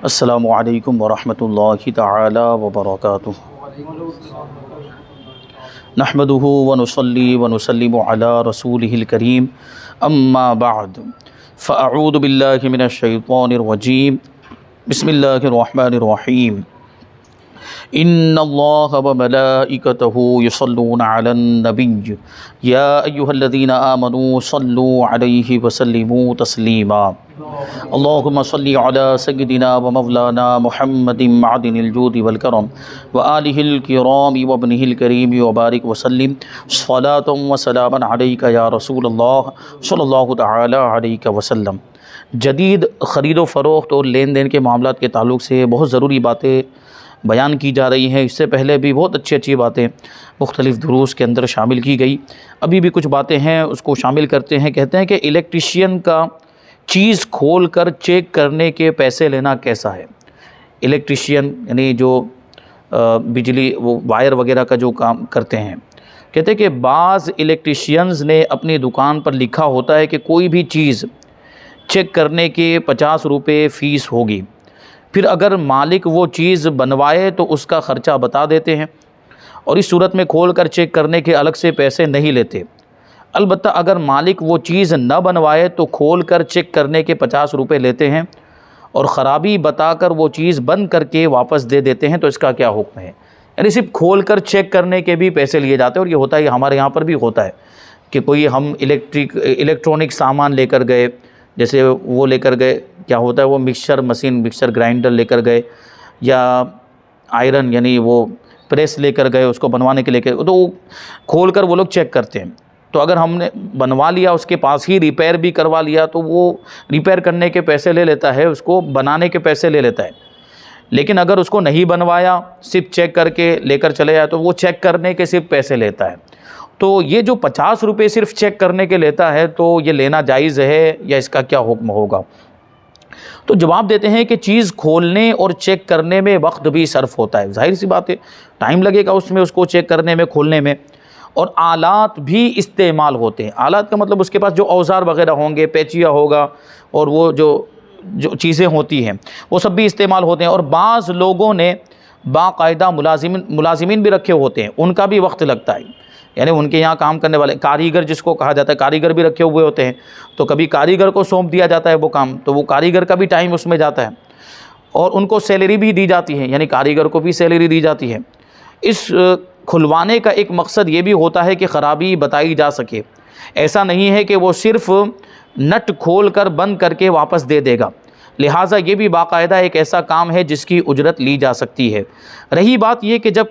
अस्सलामु अलैकुम वरहमतुल्लाहि तआला वबरकातुहू। नहमदुहु व नुसल्ली व नुसल्लिमु अला रसूलिहिल करीम, अम्मा बाद, फ़अऊज़ु बिल्लाहि मिनश शैतानिर रजीम, बिस्मिल्लाहिर रहमानिर रहीम। इन्नल्लाह व मलाइकतहु युसल्लूना अलन नबिय्य या अय्युहल्लज़ीना आमनू सल्लू अलैहि व सल्लिमू तस्लीमा। अल्लाहुम्मा सल्लि अला सय्यिदिना व मौलाना मुहम्मदिन मअदिनिल जूदि वल करम व आलिहिल किराम व इब्निहिल करीम व बारिक व सल्लिम सलातन व सलामन अलैका या रसूलल्लाह सल्लल्लाहु तआला अलैहि वसल्लम। जदीद ख़रीदो फ़रोख्त और लेन देन के मामलात के ताल्लुक़ से बहुत ज़रूरी बातें बयान की जा रही हैं। इससे पहले भी बहुत अच्छी बातें मुख्तलिफ़ दुरूस के अंदर शामिल की गई। अभी भी कुछ बातें हैं, उसको शामिल करते हैं। कहते हैं कि इलेक्ट्रिशियन का चीज़ खोल कर चेक करने के पैसे लेना कैसा है। इलेक्ट्रिशियन यानी जो बिजली वो वायर वगैरह का जो काम करते हैं, कहते हैं कि बाज़ इलेक्ट्रिशियंस ने अपनी दुकान पर लिखा होता है कि कोई भी चीज़ चेक करने के 50 रुपये फ़ीस होगी। फिर अगर मालिक वो चीज़ बनवाए तो उसका ख़र्चा बता देते हैं और इस सूरत में खोल कर चेक करने के अलग से पैसे नहीं लेते। अलबत्ता अगर मालिक वो चीज़ न बनवाए तो खोल कर चेक करने के 50 रुपये लेते हैं और ख़राबी बताकर वो चीज़ बंद करके वापस दे देते हैं। तो इसका क्या हुक्म है। यानी सिर्फ खोल कर चेक करने के भी पैसे लिए जाते हैं। और ये होता है, हमारे यहाँ पर भी होता है कि कोई हम इलेक्ट्रॉनिक सामान लेकर गए, जैसे वो लेकर गए, क्या होता है वो मिक्सर मशीन, मिक्सर ग्राइंडर लेकर गए या आयरन यानी वो प्रेस लेकर गए, उसको बनवाने के लेकर, तो खोल कर वो लोग चेक करते हैं। तो अगर हमने बनवा लिया, उसके पास ही रिपेयर भी करवा लिया, तो वो रिपेयर करने के पैसे ले लेता है, उसको बनाने के पैसे ले लेता है। लेकिन अगर उसको नहीं बनवाया, सिर्फ चेक करके लेकर चले जाए, तो वो चेक करने के सिर्फ पैसे लेता है। तो ये जो 50 रुपये सिर्फ चेक करने के लेता है, तो ये लेना जायज़ है या इसका क्या हुक्म होगा। तो जवाब देते हैं कि चीज़ खोलने और चेक करने में वक्त भी सर्फ होता है। जाहिर सी बात है, टाइम लगेगा उसमें, उसको चेक करने में, खोलने में। और आलात भी इस्तेमाल होते हैं। आलात का मतलब उसके पास जो औजार वगैरह होंगे, पेचिया होगा और वो जो चीज़ें होती हैं वो सब भी इस्तेमाल होते हैं। और बाज़ लोगों ने बाकायदा मुलाजिमीन भी रखे होते हैं, उनका भी वक्त लगता है। यानी उनके यहाँ काम करने वाले कारीगर जिसको कहा जाता है, कारीगर भी रखे हुए होते हैं। तो कभी कारीगर को सौंप दिया जाता है वो काम, तो वो कारीगर का भी टाइम उसमें जाता है और उनको सैलरी भी दी जाती है, यानी कारीगर को भी सैलरी दी जाती है। इस खुलवाने का एक मकसद ये भी होता है कि ख़राबी बताई जा सके। ऐसा नहीं है कि वो सिर्फ़ नट खोल कर बंद करके वापस दे देगा। लिहाजा ये भी बाकायदा एक ऐसा काम है जिसकी उजरत ली जा सकती है। रही बात ये कि जब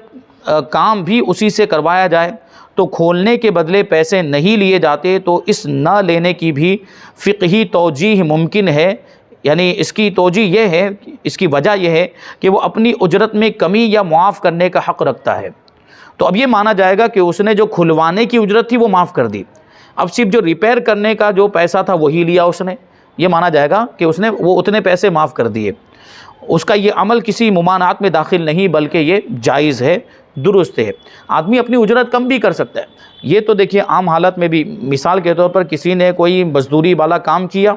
काम भी उसी से करवाया जाए तो खोलने के बदले पैसे नहीं लिए जाते, तो इस न लेने की भी फ़िक़ही तौजीह मुमकिन है। यानी इसकी तौजीह यह है, इसकी वजह यह है कि वो अपनी उजरत में कमी या मुआफ़ करने का हक़ रखता है। तो अब ये माना जाएगा कि उसने जो खुलवाने की उजरत थी वो माफ़ कर दी, अब सिर्फ जो रिपेयर करने का जो पैसा था वही लिया उसने। ये माना जाएगा कि उसने वो उतने पैसे माफ़ कर दिए। उसका ये अमल किसी मुमानात में दाखिल नहीं, बल्कि ये जायज़ है, दुरुस्त है। आदमी अपनी उजरत कम भी कर सकता है। ये तो देखिए आम हालत में भी, मिसाल के तौर पर किसी ने कोई मजदूरी वाला काम किया,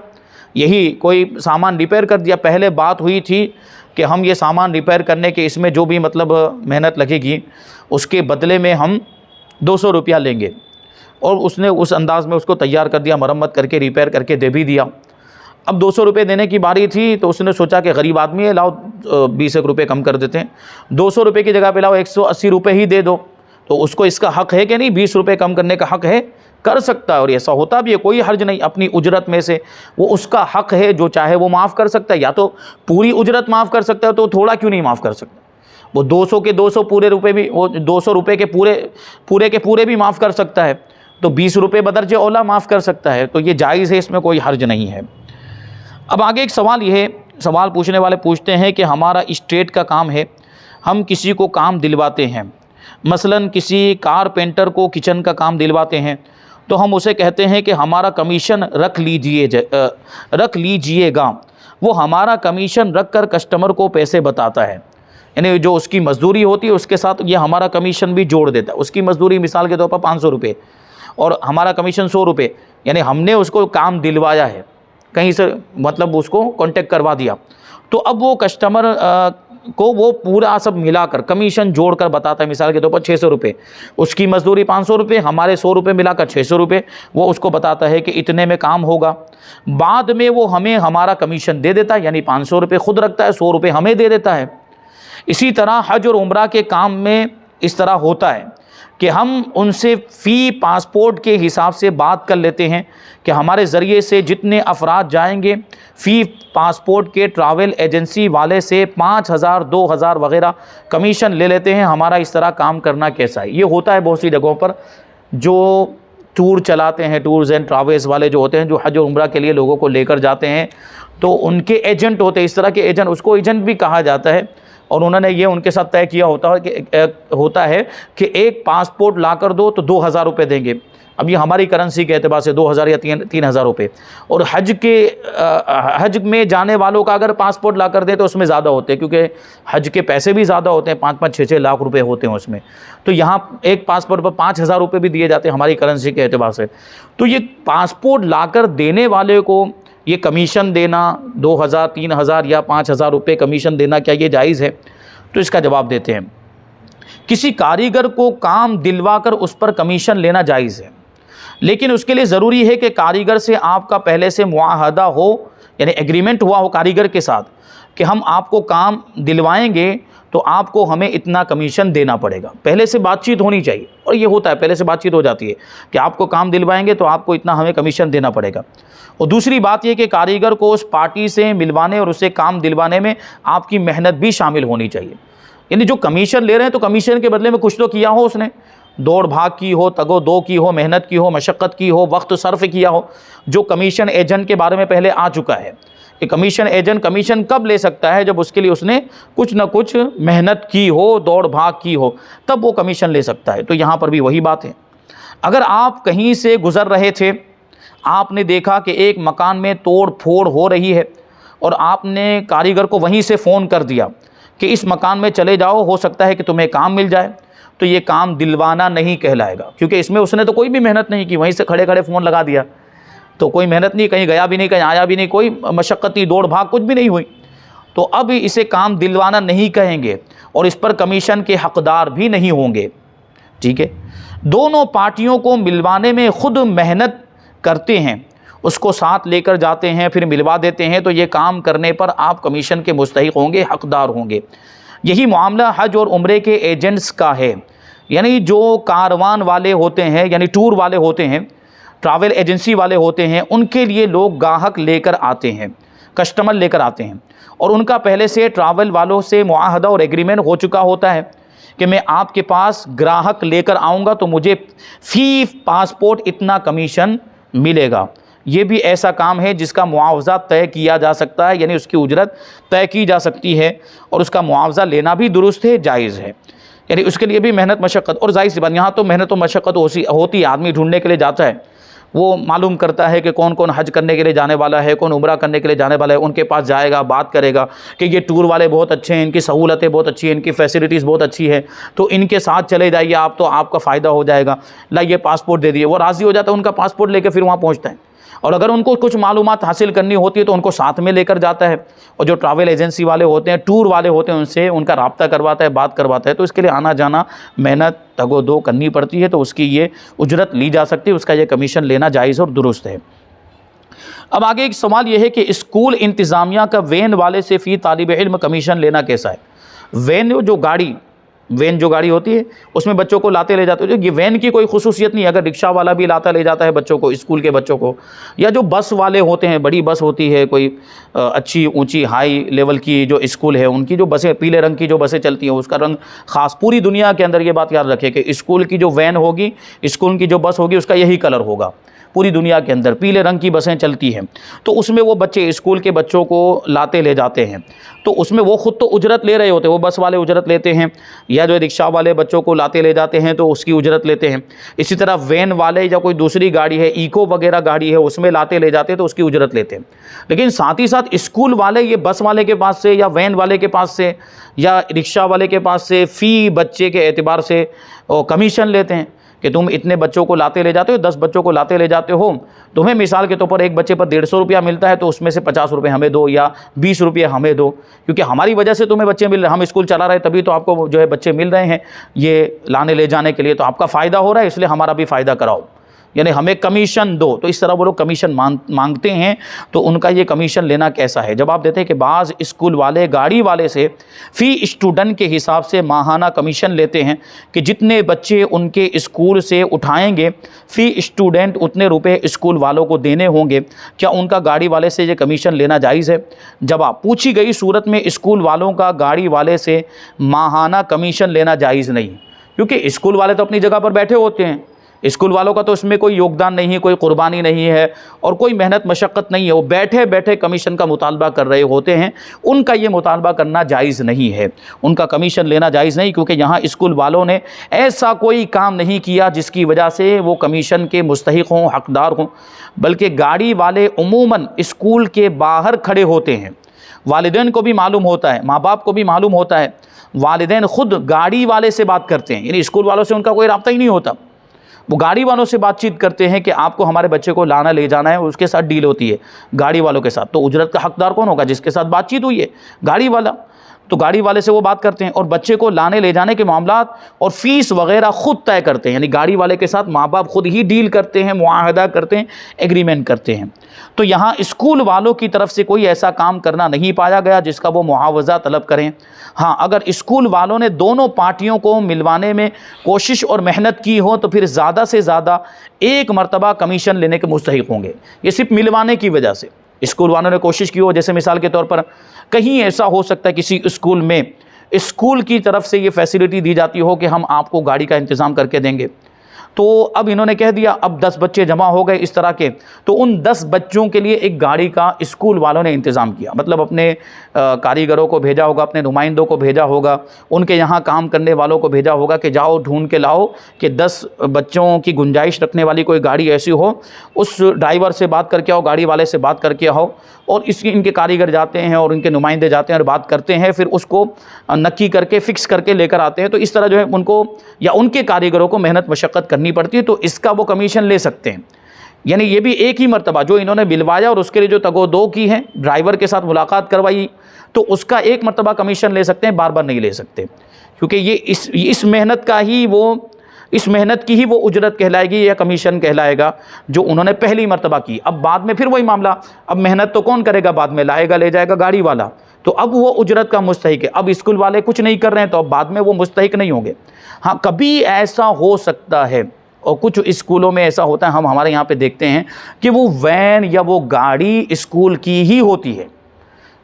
यही कोई सामान रिपेयर कर दिया। पहले बात हुई थी कि हम ये सामान रिपेयर करने के, इसमें जो भी मतलब मेहनत लगेगी उसके बदले में हम 200 रुपया लेंगे, और उसने उस अंदाज में उसको तैयार कर दिया, मरम्मत करके रिपेयर करके दे भी दिया। अब 200 रुपये देने की बारी थी तो उसने सोचा कि गरीब आदमी है, लाओ 20 रुपये कम कर देते हैं, 200 रुपये की जगह पे लाओ 180 रुपये ही दे दो। तो उसको इसका हक़ है कि नहीं, 20 रुपये कम करने का हक़ है, कर सकता है। और ऐसा होता भी है, कोई हर्ज नहीं। अपनी उजरत में से वो उसका हक़ है, जो चाहे वो माफ़ कर सकता है। या तो पूरी उजरत माफ़ कर सकता है, तो थोड़ा क्यों नहीं माफ़ कर सकता। वो 200 के 200 पूरे रुपये भी, वो 200 रुपये के पूरे भी माफ़ कर सकता है, तो 20 रुपये बदर्जे औला माफ़ कर सकता है। तो ये जायज़ है, इसमें कोई हर्ज नहीं है। अब आगे एक सवाल ये है, सवाल पूछने वाले पूछते हैं कि हमारा स्टेट का काम है, हम किसी को काम दिलवाते हैं, मसलन किसी कारपेंटर को किचन का काम दिलवाते हैं, तो हम उसे कहते हैं कि हमारा कमीशन रख लीजिएगा। वो हमारा कमीशन रख कर कस्टमर को पैसे बताता है, यानी जो उसकी मजदूरी होती है उसके साथ ये हमारा कमीशन भी जोड़ देता है। उसकी मजदूरी मिसाल के तौर पर 500 रुपये और हमारा कमीशन 100 रुपये, यानी हमने उसको काम दिलवाया है, कहीं से मतलब उसको कांटेक्ट करवा दिया, तो अब वो कस्टमर को वो पूरा सब मिलाकर कमीशन जोड़कर बताता है। मिसाल के तौर पर 600 रुपये, उसकी मजदूरी 500 रुपये, हमारे 100 रुपये मिलाकर 600 रुपये, वो उसको बताता है कि इतने में काम होगा। बाद में वो हमें हमारा कमीशन दे देता है, यानी 500 रुपये खुद रखता है, 100 रुपये हमें दे देता है। इसी तरह हज और उम्रा के काम में इस तरह होता है कि हम उनसे फ़ी पासपोर्ट के हिसाब से बात कर लेते हैं कि हमारे ज़रिए से जितने अफराद जाएंगे, फ़ी पासपोर्ट के ट्रैवल एजेंसी वाले से 5,000 2,000 वगैरह कमीशन ले लेते हैं। हमारा इस तरह काम करना कैसा है? ये होता है बहुत सी जगहों पर। जो टूर चलाते हैं, टूर्स एंड ट्रैवल्स वाले जो होते हैं, जो हज और उम्रा के लिए लोगों को लेकर जाते हैं, तो उनके एजेंट होते हैं। इस तरह के एजेंट, उसको एजेंट भी कहा जाता है। और उन्होंने ये उनके साथ तय किया होता है कि एक पासपोर्ट ला कर दो तो 2,000 रुपये देंगे। अब ये हमारी करेंसी के एतबार से 2,000 या 3,000 रुपये। और हज में जाने वालों का अगर पासपोर्ट ला कर दे तो उसमें ज़्यादा होते हैं, क्योंकि हज के पैसे भी ज़्यादा होते हैं, 5-5 6-6 लाख रुपए होते हैं उसमें। तो यहाँ एक पासपोर्ट पर 5,000 रुपये भी दिए जाते हैं हमारी करेंसी के एतबार से। तो ये पासपोर्ट ला कर देने वाले को ये कमीशन देना 2,000 3,000 या 5,000 रुपये कमीशन देना, क्या ये जायज़ है? तो इसका जवाब देते हैं, किसी कारीगर को काम दिलवा कर उस पर कमीशन लेना जायज़ है, लेकिन उसके लिए ज़रूरी है कि कारीगर से आपका पहले से मुआहदा हो, यानी एग्रीमेंट हुआ हो कारीगर के साथ कि हम आपको काम दिलवाएंगे तो आपको हमें इतना कमीशन देना पड़ेगा। पहले से बातचीत होनी चाहिए, और ये होता है, पहले से बातचीत हो जाती है कि आपको काम दिलवाएंगे तो आपको इतना हमें कमीशन देना पड़ेगा। और दूसरी बात यह कि कारीगर को उस पार्टी से मिलवाने और उससे काम दिलवाने में आपकी मेहनत भी शामिल होनी चाहिए। यानी जो कमीशन ले रहे हैं तो कमीशन के बदले में कुछ तो किया हो उसने, दौड़ भाग की हो, तगो दो की हो, मेहनत की हो, मशक्क़त की हो, वक्त सर्फ किया हो। जो कमीशन एजेंट के बारे में पहले आ चुका है कि कमीशन एजेंट कमीशन कब ले सकता है? जब उसके लिए उसने कुछ ना कुछ मेहनत की हो, दौड़ भाग की हो, तब वो कमीशन ले सकता है। तो यहाँ पर भी वही बात है। अगर आप कहीं से गुज़र रहे थे, आपने देखा कि एक मकान में तोड़ फोड़ हो रही है, और आपने कारीगर को वहीं से फ़ोन कर दिया कि इस मकान में चले जाओ, हो सकता है कि तुम्हें काम मिल जाए, तो ये काम दिलवाना नहीं कहलाएगा, क्योंकि इसमें उसने तो कोई भी मेहनत नहीं की, वहीं से खड़े खड़े फ़ोन लगा दिया, तो कोई मेहनत नहीं, कहीं गया भी नहीं, कहीं आया भी नहीं, कोई मशक्क़त नहीं, दौड़ भाग कुछ भी नहीं हुई। तो अब इसे काम दिलवाना नहीं कहेंगे और इस पर कमीशन के हक़दार भी नहीं होंगे। ठीक है, दोनों पार्टियों को मिलवाने में खुद मेहनत करते हैं, उसको साथ लेकर जाते हैं, फिर मिलवा देते हैं, तो ये काम करने पर आप कमीशन के मुस्तहिक़ होंगे, हक़दार होंगे। यही मामला हज और उम्रे के एजेंट्स का है। यानी जो कारवान वाले होते हैं, यानी टूर वाले होते हैं, ट्रैवल एजेंसी वाले होते हैं, उनके लिए लोग गाहक लेकर आते हैं, कस्टमर लेकर आते हैं, और उनका पहले से ट्रैवल वालों से मुआहदा और एग्रीमेंट हो चुका होता है कि मैं आपके पास ग्राहक लेकर आऊँगा तो मुझे फ़ी पासपोर्ट इतना कमीशन मिलेगा। ये भी ऐसा काम है जिसका मुआवजा तय किया जा सकता है, यानी उसकी उजरत तय की जा सकती है, और उसका मुआवजा लेना भी दुरुस्त है, जायज़ है। यानी उसके लिए भी मेहनत मशक्क़त, और जाहिर सी बात यहाँ तो मेहनत और मशक्क़त होती है। आदमी ढूंढने के लिए जाता है, वो मालूम करता है कि कौन कौन हज करने के लिए जाने वाला है, कौन उम्रा करने के लिए जाने वाला है, उनके पास जाएगा, बात करेगा कि ये टूर वाले बहुत अच्छे हैं, इनकी सहूलतें बहुत अच्छी हैं, इनकी फैसिलिटीज़ बहुत अच्छी है, तो इनके साथ चले जाइए आप, तो आपका फ़ायदा हो जाएगा, लाइए पासपोर्ट दे दिए। वो राज़ी हो जाता है, उनका पासपोर्ट लेकर फिर वहाँ पहुँचता है। और अगर उनको कुछ मालूमात हासिल करनी होती है तो उनको साथ में लेकर जाता है, और जो ट्रैवल एजेंसी वाले होते हैं, टूर वाले होते हैं, उनसे उनका राब्ता करवाता है, बात करवाता है। तो इसके लिए आना जाना मेहनत तगो-दो करनी पड़ती है, तो उसकी ये उजरत ली जा सकती है, उसका ये कमीशन लेना जायज़ और दुरुस्त है। अब आगे एक सवाल ये है कि स्कूल इंतज़ामिया का वैन वाले से फ़ी तालिब इल्म कमीशन लेना कैसा है? वैन जो गाड़ी होती है उसमें बच्चों को लाते ले जाते हो, ये वैन की कोई खुसूसियत नहीं है। अगर रिक्शा वाला भी लाता ले जाता है बच्चों को, स्कूल के बच्चों को, या जो बस वाले होते हैं, बड़ी बस होती है, कोई अच्छी ऊंची हाई लेवल की जो स्कूल है, उनकी जो बसें पीले रंग की जो बसें चलती हैं, उसका रंग ख़ास। पूरी दुनिया के अंदर ये बात याद रखें कि स्कूल की जो वैन होगी, स्कूल की जो बस होगी, उसका यही कलर होगा। पूरी दुनिया के अंदर पीले रंग की बसें चलती हैं, तो उसमें वो बच्चे स्कूल के बच्चों को लाते ले जाते हैं, तो उसमें वो ख़ुद तो उजरत ले रहे होते हैं, वो बस वाले उजरत लेते हैं, या जो रिक्शा वाले बच्चों को लाते ले जाते हैं तो उसकी उजरत लेते हैं। इसी तरह वैन वाले या कोई दूसरी गाड़ी है, इको वगैरह गाड़ी है, उसमें लाते ले जाते हैं तो उसकी उजरत लेते हैं। लेकिन साथ ही साथ स्कूल वाले ये बस वाले के पास से या वैन वाले के पास से या रिक्शा वाले के पास से फ़ी बच्चे के एतबार से कमीशन लेते हैं कि तुम इतने बच्चों को लाते ले जाते हो, 10 बच्चों को लाते ले जाते हो, तुम्हें मिसाल के तौर पर एक बच्चे पर 150 रुपया मिलता है, तो उसमें से 50 रुपये हमें दो या 20 रुपये हमें दो, क्योंकि हमारी वजह से तुम्हें बच्चे मिल रहे हैं, हम स्कूल चला रहे तभी तो आपको जो है बच्चे मिल रहे हैं ये लाने ले जाने के लिए, तो आपका फ़ायदा हो रहा है, इसलिए हमारा भी फ़ायदा कराओ, यानी हमें कमीशन दो। तो इस तरह वो लोग कमीशन मांगते हैं। तो उनका ये कमीशन लेना कैसा है? जब आप देते हैं कि बाज़ स्कूल वाले गाड़ी वाले से फ़ी स्टूडेंट के हिसाब से माहाना कमीशन लेते हैं कि जितने बच्चे उनके स्कूल से उठाएंगे फ़ी स्टूडेंट उतने रुपए स्कूल वालों को देने होंगे। क्या उनका गाड़ी वाले से ये कमीशन लेना जायज़ है? जवाब, पूछी गई सूरत में स्कूल वालों का गाड़ी वाले से माहाना कमीशन लेना जायज़ नहीं, क्योंकि स्कूल वाले तो अपनी जगह पर बैठे होते हैं, स्कूल वालों का तो इसमें कोई योगदान नहीं है, कोई कुर्बानी नहीं है और कोई मेहनत मशक्क़त नहीं है, वो बैठे बैठे कमीशन का मुतालबा कर रहे होते हैं। उनका ये मुतालबा करना जायज़ नहीं है, उनका कमीशन लेना जायज़ नहीं, क्योंकि यहाँ स्कूल वालों ने ऐसा कोई काम नहीं किया जिसकी वजह से वो कमीशन के मुस्तहिक़ हों, हक़दार हों, बल्कि गाड़ी वाले उमूमन स्कूल के बाहर खड़े होते हैं। वालिदैन को भी मालूम होता है, माँ बाप को भी मालूम होता है, वालिदैन ख़ुद गाड़ी वाले से बात करते हैं, यानी स्कूल वालों से उनका कोई रब्ता ही नहीं होता, वो गाड़ी वालों से बातचीत करते हैं कि आपको हमारे बच्चे को लाना ले जाना है, उसके साथ डील होती है गाड़ी वालों के साथ। तो उजरत का हकदार कौन होगा? जिसके साथ बातचीत हुई है, गाड़ी वाला। तो गाड़ी वाले से वो बात करते हैं और बच्चे को लाने ले जाने के मामलात और फ़ीस वगैरह ख़ुद तय करते हैं, यानी गाड़ी वाले के साथ माँ बाप ख़ुद ही डील करते हैं, मुआहदा करते हैं, एग्रीमेंट करते हैं। तो यहाँ स्कूल वालों की तरफ से कोई ऐसा काम करना नहीं पाया गया जिसका वो मुआवजा तलब करें। हाँ, अगर स्कूल वालों ने दोनों पार्टियों को मिलवाने में कोशिश और मेहनत की हो तो फिर ज़्यादा से ज़्यादा एक मरतबा कमीशन लेने के मुस्तहिक़ होंगे। ये सिर्फ मिलवाने की वजह से स्कूल वालों ने कोशिश की हो, जैसे मिसाल के तौर पर कहीं ऐसा हो सकता है किसी स्कूल में स्कूल की तरफ से ये फैसिलिटी दी जाती हो कि हम आपको गाड़ी का इंतज़ाम करके देंगे, तो अब इन्होंने कह दिया अब 10 बच्चे जमा हो गए इस तरह के, तो उन 10 बच्चों के लिए एक गाड़ी का स्कूल वालों ने इंतज़ाम किया, मतलब अपने कारीगरों को भेजा होगा, अपने नुमाइंदों को भेजा होगा, उनके यहाँ काम करने वालों को भेजा होगा कि जाओ ढूंढ के लाओ कि 10 बच्चों की गुंजाइश रखने वाली कोई गाड़ी ऐसी हो, उस ड्राइवर से बात करके आओ, गाड़ी वाले से बात करके आओ। और इनके कारीगर जाते हैं और इनके नुमाइंदे जाते हैं और बात करते हैं, फिर उसको नक्की करके फ़िक्स करके लेकर आते हैं। तो इस तरह जो है उनको या उनके कारीगरों को मेहनत मशक्क़त करनी पड़ती है, तो इसका वो कमीशन ले सकते हैं। यानी ये भी एक ही मरतबा जो इन्होंने मिलवाया और उसके लिए जो तगो-दो की है, ड्राइवर के साथ मुलाकात करवाई, तो उसका एक मरतबा कमीशन ले सकते हैं, बार बार नहीं ले सकते, क्योंकि ये इस मेहनत का ही वो इस मेहनत की ही वो उजरत कहलाएगी या कमीशन कहलाएगा जो उन्होंने पहली मरतबा की। अब बाद में फिर वही मामला, अब मेहनत तो कौन करेगा? बाद में लाएगा ले जाएगा गाड़ी वाला, तो अब वो उजरत का मुस्तहिक है। अब स्कूल वाले कुछ नहीं कर रहे हैं तो अब बाद में वो मुस्तहिक नहीं होंगे। हाँ, कभी ऐसा हो सकता है और कुछ स्कूलों में ऐसा होता है, हम हमारे यहाँ पे देखते हैं कि वो वैन या वो गाड़ी स्कूल की ही होती है,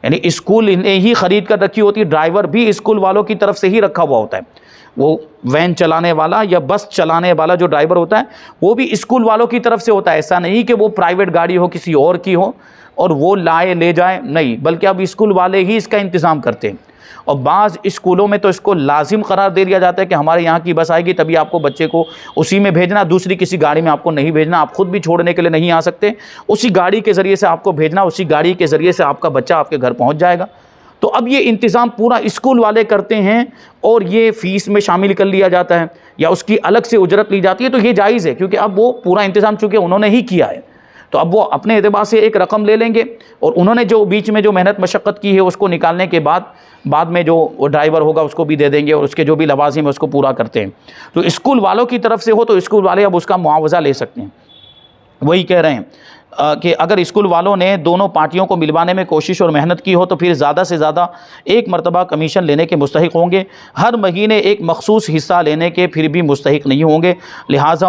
यानी स्कूल इन्हें ही ख़रीद कर रखी होती है, ड्राइवर भी स्कूल वालों की तरफ से ही रखा हुआ होता है। वो वैन चलाने वाला या बस चलाने वाला जो ड्राइवर होता है वो भी स्कूल वालों की तरफ से होता है। ऐसा नहीं कि वो प्राइवेट गाड़ी हो किसी और की हो और वो लाए ले जाए, नहीं, बल्कि अब स्कूल वाले ही इसका इंतज़ाम करते हैं। और बाज़ स्कूलों में तो इसको लाजिम करार दे दिया जाता है कि हमारे यहाँ की बस आएगी तभी आपको बच्चे को उसी में भेजना, दूसरी किसी गाड़ी में आपको नहीं भेजना, आप खुद भी छोड़ने के लिए नहीं आ सकते, उसी गाड़ी के ज़रिए से आपको भेजना, उसी गाड़ी के ज़रिए से आपका बच्चा आपके घर पहुँच जाएगा। तो अब ये इंतज़ाम पूरा स्कूल वाले करते हैं और ये फ़ीस में शामिल कर लिया जाता है या उसकी अलग से उजरत ली जाती है, तो ये जायज़ है, क्योंकि अब वो पूरा इंतज़ाम चूँकि उन्होंने ही किया है, तो अब वो अपने एतबार से एक रकम ले लेंगे और उन्होंने जो बीच में जो मेहनत मशक्क़त की है उसको निकालने के बाद में जो वो ड्राइवर होगा उसको भी दे देंगे और उसके जो भी लवाज़िम है उसको पूरा करते हैं। तो स्कूल वालों की तरफ से हो तो स्कूल वाले अब उसका मुआवजा ले सकते हैं। वही कह रहे हैं कि अगर स्कूल वालों ने दोनों पार्टियों को मिलवाने में कोशिश और मेहनत की हो तो फिर ज़्यादा से ज़्यादा एक मरतबा कमीशन लेने के मुस्तहिक होंगे। हर महीने एक मखसूस हिस्सा लेने के फिर भी मुस्तहिक नहीं होंगे। लिहाजा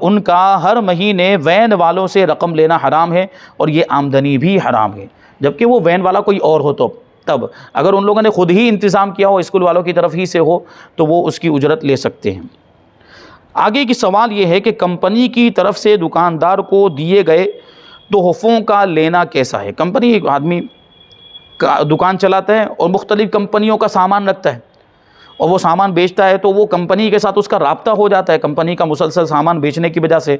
उनका हर महीने वैन वालों से रकम लेना हराम है और ये आमदनी भी हराम है। जबकि वो वैन वाला कोई और हो तो तब अगर उन लोगों ने खुद ही इंतज़ाम किया हो, स्कूल वालों की तरफ ही से हो, तो वो उसकी उजरत ले सकते हैं। आगे की सवाल ये है कि कंपनी की तरफ से दुकानदार को दिए गए तोहफ़ों का लेना कैसा है? कंपनी, एक आदमी का दुकान चलाता है और मुख्तलिफ़ कंपनियों का सामान रखता है और वो सामान बेचता है, तो वो कंपनी के साथ उसका राब्ता हो जाता है। कंपनी का मुसलसल सामान बेचने की वजह से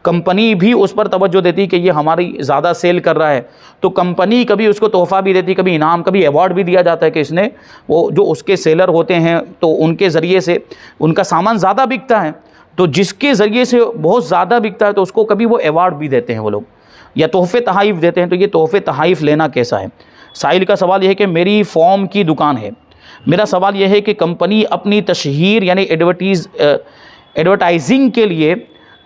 कंपनी भी उस पर तवज्जो देती है कि ये हमारी ज़्यादा सेल कर रहा है, तो कंपनी कभी उसको तोहफ़ा भी देती, कभी इनाम, कभी अवार्ड भी दिया जाता है कि इसने, वो जो उसके सेलर होते हैं तो उनके ज़रिए से उनका सामान ज़्यादा बिकता है, तो जिसके ज़रिए से बहुत ज़्यादा बिकता है तो उसको कभी वो अवार्ड भी देते हैं वो लोग, या तोहफ़े तहाइफ़ देते हैं। तो ये तोहफ़े तहाइफ़ लेना कैसा है? साहिल का सवाल यह है कि मेरी फ़ॉर्म की दुकान है, मेरा सवाल यह है कि कंपनी अपनी तशहीर यानी एडवर्टाइजिंग के लिए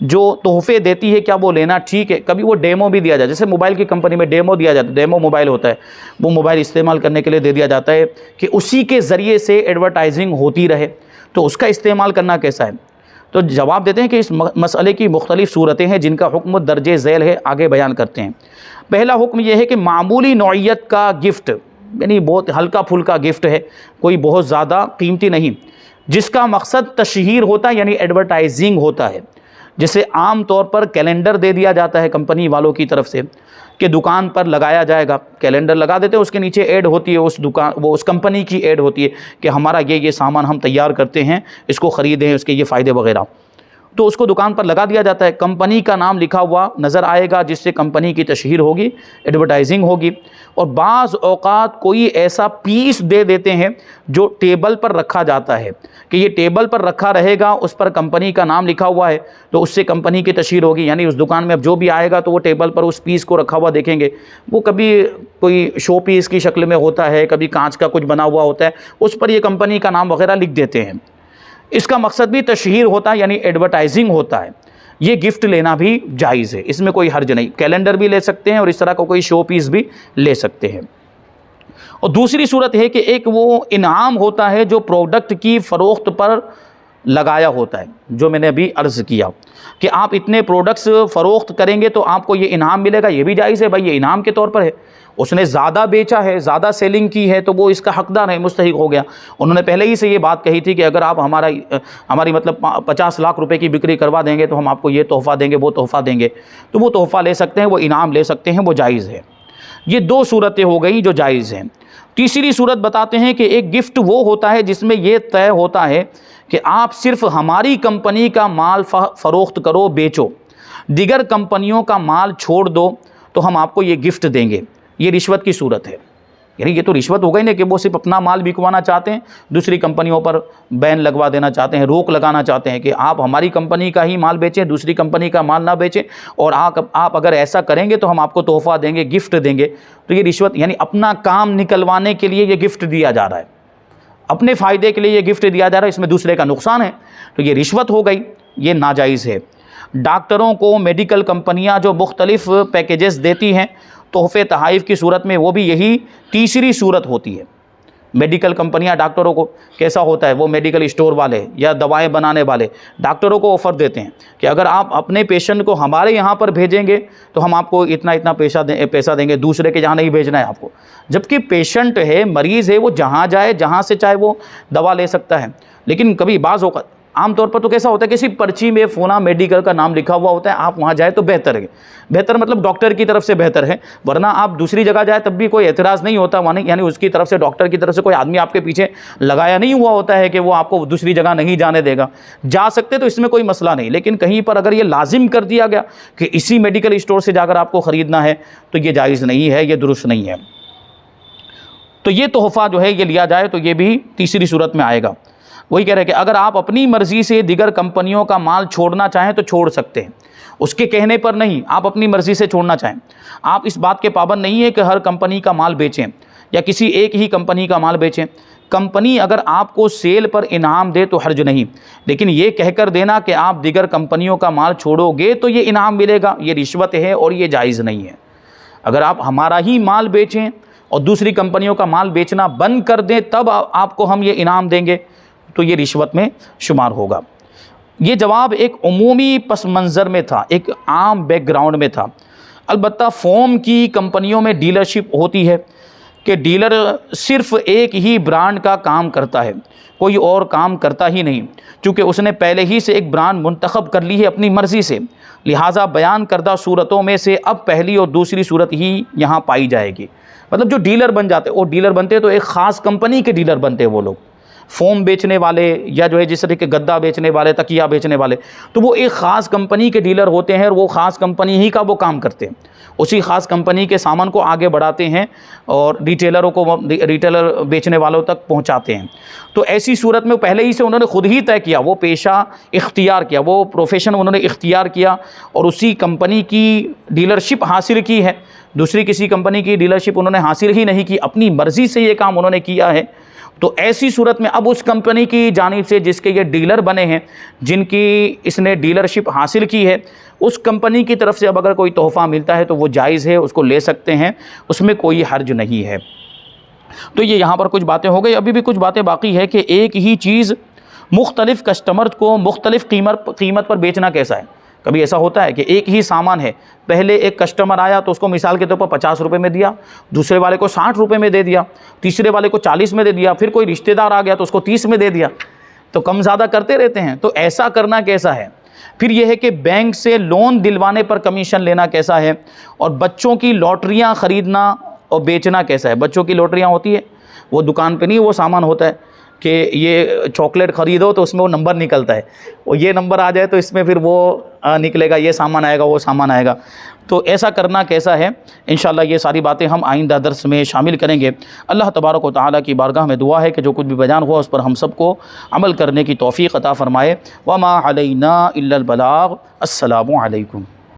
जो तोहफ़े देती है क्या वो लेना ठीक है? कभी वो डेमो भी दिया जाए, जैसे मोबाइल की कंपनी में डेमो दिया जाता है, डेमो मोबाइल होता है, वो मोबाइल इस्तेमाल करने के लिए दे दिया जाता है कि उसी के ज़रिए से एडवर्टाइजिंग होती रहे, तो उसका इस्तेमाल करना कैसा है? तो जवाब देते हैं कि इस मसले की मुख्तलिफ़ सूरतें हैं जिनका हुक्म दर्जे झैल है, आगे बयान करते हैं। पहला हुक्म यह है कि मामूली नौइयत का गिफ्ट, यानी बहुत हल्का फुल्का गिफ्ट है, कोई बहुत ज़्यादा कीमती नहीं, जिसका मकसद तशहीर होता है यानी एडवर्टाइजिंग होता है। जैसे आम तौर पर कैलेंडर दे दिया जाता है कंपनी वालों की तरफ से कि दुकान पर लगाया जाएगा, कैलेंडर लगा देते हैं, उसके नीचे ऐड होती है उस दुकान, वो उस कंपनी की ऐड होती है कि हमारा ये सामान हम तैयार करते हैं, इसको ख़रीदें, उसके ये फ़ायदे वगैरह, तो उसको दुकान पर लगा दिया जाता है। कंपनी का नाम लिखा हुआ नज़र आएगा जिससे कंपनी की तशहीर होगी, एडवर्टाइजिंग होगी। और बाज़ औक़ात कोई ऐसा पीस दे देते हैं जो टेबल पर रखा जाता है कि ये टेबल पर रखा रहेगा, उस पर कंपनी का नाम लिखा हुआ है, तो उससे कंपनी की तशहीर होगी। यानी उस दुकान में अब जो भी आएगा तो वो टेबल पर उस पीस को रखा हुआ देखेंगे, वो कभी कोई शो पीस की शक्ल में होता है, कभी कांच का कुछ बना हुआ होता है, उस पर ये कंपनी का नाम वगैरह लिख देते हैं। इसका मकसद भी तशहीर होता है यानी एडवर्टाइजिंग होता है। ये गिफ्ट लेना भी जायज़ है, इसमें कोई हर्ज नहीं। कैलेंडर भी ले सकते हैं और इस तरह का कोई शो पीस भी ले सकते हैं। और दूसरी सूरत है कि एक वो इनाम होता है जो प्रोडक्ट की फ़रोख्त पर लगाया होता है, जो मैंने अभी अर्ज़ किया कि आप इतने प्रोडक्ट्स फ़रोख्त करेंगे तो आपको ये इनाम मिलेगा, ये भी जायज़ है भाई, ये इनाम के तौर पर है। उसने ज़्यादा बेचा है, ज़्यादा सेलिंग की है, तो वो इसका हकदार है, मुस्तहिक हो गया। उन्होंने पहले ही से ये बात कही थी कि अगर आप हमारी मतलब 50 लाख रुपए की बिक्री करवा देंगे तो हम आपको ये तोहफ़ा देंगे, वो तोहफ़ा देंगे, तो वो तोहफ़ा ले सकते हैं, वो इनाम ले सकते हैं, वो जायज़ है। ये दो सूरतें हो गई जो जायज़ हैं। तीसरी सूरत बताते हैं कि एक गिफ्ट वो होता है जिसमें यह तय होता है कि आप सिर्फ हमारी कंपनी का माल फ़रोख्त करो, बेचो, दिगर कंपनियों का माल छोड़ दो तो हम आपको ये गिफ्ट देंगे। ये रिश्वत की सूरत है, यानी ये तो रिश्वत हो गई ना कि वो सिर्फ अपना माल बिकवाना चाहते हैं, दूसरी कंपनियों पर बैन लगवा देना चाहते हैं, रोक लगाना चाहते हैं कि आप हमारी कंपनी का ही माल बेचें, दूसरी कंपनी का माल ना बेचें, और आप अगर ऐसा करेंगे तो हम आपको तोहफ़ा देंगे, गिफ्ट देंगे। तो ये रिश्वत, यानी अपना काम निकलवाने के लिए ये गिफ्ट दिया जा रहा है, अपने फ़ायदे के लिए ये गिफ्ट दिया जा रहा है, इसमें दूसरे का नुकसान है, तो ये रिश्वत हो गई, ये नाजायज़ है। डॉक्टरों को मेडिकल कंपनियां जो मुख्तलिफ़ पैकेजेस देती हैं तोहफ़े तहाइफ़ की सूरत में, वो भी यही तीसरी सूरत होती है। मेडिकल कंपनियां डॉक्टरों को, कैसा होता है, वो मेडिकल स्टोर वाले या दवाएं बनाने वाले डॉक्टरों को ऑफ़र देते हैं कि अगर आप अपने पेशेंट को हमारे यहाँ पर भेजेंगे तो हम आपको इतना इतना पैसा देंगे, दूसरे के जहाँ नहीं भेजना है आपको। जबकि पेशेंट है, मरीज़ है, वो जहाँ जाए, जहाँ से चाहे वो दवा ले सकता है। लेकिन कभी बाज़ औक़ात, आमतौर पर तो कैसा होता है, किसी पर्ची में फोना मेडिकल का नाम लिखा हुआ होता है, आप वहाँ जाए तो बेहतर है, बेहतर मतलब डॉक्टर की तरफ से बेहतर है, वरना आप दूसरी जगह जाए तब भी कोई एतराज़ नहीं होता वहाँ, यानी उसकी तरफ से, डॉक्टर की तरफ से कोई आदमी आपके पीछे लगाया नहीं हुआ होता है कि वो आपको दूसरी जगह नहीं जाने देगा, जा सकते तो इसमें कोई मसला नहीं। लेकिन कहीं पर अगर ये लाजिम कर दिया गया कि इसी मेडिकल स्टोर से जाकर आपको ख़रीदना है तो ये जायज़ नहीं है, ये दुरुस्त नहीं है। तो ये तोहफ़ा जो है ये लिया जाए तो ये भी तीसरी सूरत में आएगा। वही कह रहे हैं कि अगर आप अपनी मर्ज़ी से दिगर कंपनियों का माल छोड़ना चाहें तो छोड़ सकते हैं, उसके कहने पर नहीं, आप अपनी मर्ज़ी से छोड़ना चाहें। आप इस बात के पाबंद नहीं है कि हर कंपनी का माल बेचें या किसी एक ही कंपनी का माल बेचें। कंपनी अगर आपको सेल पर इनाम दे तो हर्ज नहीं, लेकिन ये कहकर देना कि आप दिगर कंपनियों का माल छोड़ोगे तो ये इनाम मिलेगा, ये रिश्वत है और ये जायज़ नहीं है। अगर आप हमारा ही माल बेचें और दूसरी कंपनियों का माल बेचना बंद कर दें तब आपको हम ये इनाम देंगे तो ये रिश्वत में शुमार होगा। ये जवाब एक उमूमी पस मंज़र में था, एक आम बैकग्राउंड में था। अलबत्ता फ़ोम की कंपनियों में डीलरशिप होती है कि डीलर सिर्फ़ एक ही ब्रांड का काम करता है, कोई और काम करता ही नहीं, चूँकि उसने पहले ही से एक ब्रांड मुंतखब कर ली है अपनी मर्ज़ी से। लिहाजा बयान करदा सूरतों में से अब पहली और दूसरी सूरत ही यहाँ पाई जाएगी। मतलब जो डीलर बन जाते, वो डीलर बनते तो एक ख़ास कंपनी के डीलर बनते वो लोग, फ़ोम बेचने वाले या जो है जिस तरह के गद्दा बेचने वाले, तकिया बेचने वाले, तो वो एक ख़ास कंपनी के डीलर होते हैं और वो ख़ास कंपनी ही का वो काम करते हैं, उसी ख़ास कंपनी के सामान को आगे बढ़ाते हैं और रिटेलरों को, रिटेलर बेचने वालों तक पहुंचाते हैं। तो ऐसी सूरत में पहले ही से उन्होंने खुद ही तय किया, वो पेशा इख्तियार किया, वो प्रोफेशन उन्होंने इख्तियार किया और उसी कंपनी की डीलरशिप हासिल की है। दूसरी किसी कंपनी की डीलरशिप उन्होंने हासिल ही नहीं की, अपनी मर्ज़ी से ये काम उन्होंने किया है। तो ऐसी सूरत में अब उस कंपनी की जानिब से जिसके ये डीलर बने हैं, जिनकी इसने डीलरशिप हासिल की है, उस कंपनी की तरफ से अब अगर कोई तोहफ़ा मिलता है तो वो जायज़ है, उसको ले सकते हैं, उसमें कोई हर्ज नहीं है। तो ये यहाँ पर कुछ बातें हो गई। अभी भी कुछ बातें बाकी है कि एक ही चीज़ मुख्तलिफ़ कस्टमर को मुख्तलिफ़ कीमत पर बेचना कैसा है। कभी ऐसा होता है कि एक ही सामान है, पहले एक कस्टमर आया तो उसको मिसाल के तौर पर 50 रुपये में दिया, दूसरे वाले को 60 रुपये में दे दिया, तीसरे वाले को 40 में दे दिया, फिर कोई रिश्तेदार आ गया तो उसको 30 में दे दिया, तो कम ज़्यादा करते रहते हैं। तो ऐसा करना कैसा है। फिर यह है कि बैंक से लोन दिलवाने पर कमीशन लेना कैसा है, और बच्चों की लॉटरियाँ ख़रीदना और बेचना कैसा है। बच्चों की लॉटरियाँ होती है, वो दुकान पे नहीं, वो सामान होता है कि ये चॉकलेट ख़रीदो तो उसमें वो नंबर निकलता है, और ये नंबर आ जाए तो इसमें फिर वो निकलेगा, ये सामान आएगा, वो सामान आएगा। तो ऐसा करना कैसा है, इंशाअल्लाह ये सारी बातें हम आइंदा दर्स में शामिल करेंगे। अल्लाह तबारक व तआला की बारगाह में दुआ है कि जो कुछ भी बयान हुआ उस पर हम सबको अमल करने की तौफ़ीक़ अता फ़रमाए। वमा अलैना इल्लल बलाग। अस्सलामु अलैकुम।